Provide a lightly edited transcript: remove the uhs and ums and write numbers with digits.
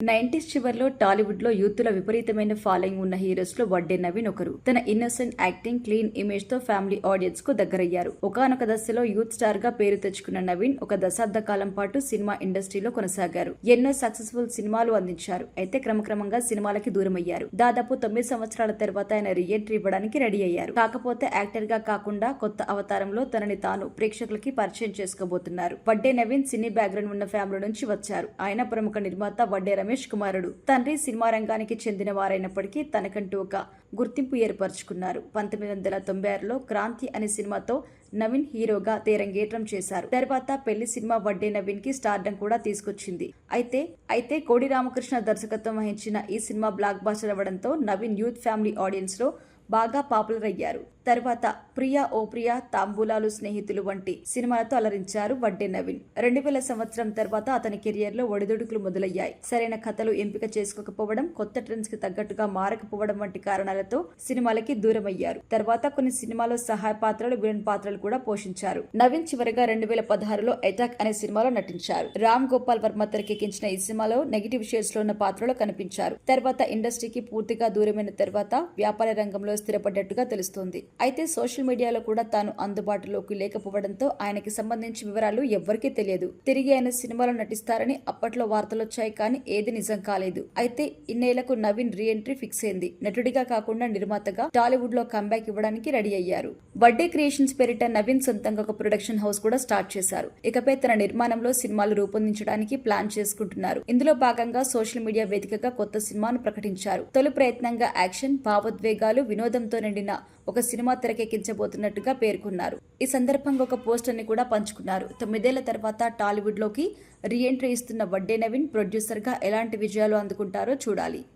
90s చివర్లో టాలీవుడ్ లో యూత్ల విపరీతమైన ఫాలోయింగ్ ఉన్న హీరోస్ లో వడ్డే నవీన్ ఒకరు. తన ఇన్నోసెంట్ యాక్టింగ్, క్లీన్ ఇమేజ్ తో ఫ్యామిలీ ఆడియన్స్ కు దగ్గరయ్యారు. ఒకానొక దశలో యూత్ స్టార్ గా పేరు తెచ్చుకున్న నవీన్ ఒక దశాబ్ద కాలం పాటు సినిమా ఇండస్ట్రీలో కొనసాగారు. ఎన్నో సక్సెస్ఫుల్ సినిమాలు అందించారు. అయితే క్రమక్రమంగా సినిమాలకి దూరమయ్యారు. దాదాపు 9 సంవత్సరాల తర్వాత ఆయన రీఎంట్రీ ఇవ్వడానికి రెడీ అయ్యారు. కాకపోతే యాక్టర్ గా కాకుండా కొత్త అవతారంలో తనని తాను ప్రేక్షకులకి పరిచయం చేసుకోబోతున్నారు. వడ్డే నవీన్ సినీ బ్యాక్గ్రౌండ్ ఉన్న ఫ్యామిలీ నుంచి వచ్చారు. ఆయన ప్రముఖ నిర్మాత వడ్డే రమేష్ కుమారుడు. తండ్రి సినిమా రంగానికి చెందిన వారైనప్పటికీ తనకంటూ ఒక గుర్తింపు ఏర్పరచుకున్నారు. 1996లో క్రాంతి అనే సినిమాతో నవీన్ హీరోగా తెరంగేట్రం చేశారు. తర్వాత పెళ్లి సినిమా వడ్డే నవీన్ కి స్టార్డమ్ కూడా తీసుకొచ్చింది. అయితే కోడి రామకృష్ణ దర్శకత్వం వహించిన ఈ సినిమా బ్లాక్ బాస్టర్ అవ్వడంతో నవీన్ యూత్ ఫ్యామిలీ ఆడియన్స్ లో బాగా పాపులర్ అయ్యారు. తర్వాత ప్రియా ఓ ప్రియా, తాంబూలాలు, స్నేహితులు వంటి సినిమాలతో అలరించారు వడ్డే నవీన్. 2000 సంవత్సరం తర్వాత అతని కెరియర్ లో ఒడిదుడుకులు మొదలయ్యాయి. సరైన కథలు ఎంపిక చేసుకోకపోవడం, కొత్త ట్రెండ్స్ కి తగ్గట్టుగా మారకపోవడం వంటి కారణాలతో సినిమాలకి దూరమయ్యారు. తర్వాత కొన్ని సినిమాలో సహాయ పాత్రలు, విలన్ పాత్రలు కూడా పోషించారు. నవీన్ చివరగా 2016లో అటాక్ అనే సినిమాలో నటించారు. రామ్ గోపాల్ వర్మ తెరకెక్కించిన ఈ సినిమాలో నెగిటివ్ షేడ్స్ లో ఉన్న పాత్రలో కనిపించారు. తర్వాత ఇండస్ట్రీకి పూర్తిగా దూరమైన తర్వాత వ్యాపార రంగంలో స్థిరపడ్డట్టుగా తెలుస్తోంది. అయితే సోషల్ మీడియాలో కూడా తాను అందుబాటులోకి లేకపోవడంతో ఆయనకి సంబంధించిన వివరాలు ఎవ్వరికీ తెలియదు. తిరిగి ఆయన సినిమాలో నటిస్తారని అప్పట్లో వార్తలొచ్చాయి, కానీ ఏది నిజం కాలేదు. అయితే ఇన్నేళ్లకు నవీన్ రీఎంట్రీ ఫిక్స్ అయింది. నటుడిగా కాకుండా నిర్మాతగా టాలీవుడ్ లో కంబ్యాక్ ఇవ్వడానికి రెడీ అయ్యారు. వడ్డే క్రియేషన్స్ పేరిట నవీన్ సొంతంగా ఒక ప్రొడక్షన్ హౌస్ కూడా స్టార్ట్ చేశారు. ఇకపై తన నిర్మాణంలో సినిమాలు రూపొందించడానికి ప్లాన్ చేసుకుంటున్నారు. ఇందులో భాగంగా సోషల్ మీడియా వేదికగా కొత్త సినిమాను ప్రకటించారు. తొలి ప్రయత్నంగా యాక్షన్, భావోద్వేగాలు, వినోదంతో నిండిన ఒక సినిమా తెరకెక్కించబోతున్నట్టుగా పేర్కొన్నారు. ఈ సందర్భంగా ఒక పోస్టర్ ని కూడా పంచుకున్నారు. 9 ఏళ్ల తర్వాత టాలీవుడ్ లోకి రీఎంట్రీ ఇస్తున్న వడ్డే నవీన్ ప్రొడ్యూసర్ గా ఎలాంటి విజయాలు అందుకుంటారో చూడాలి.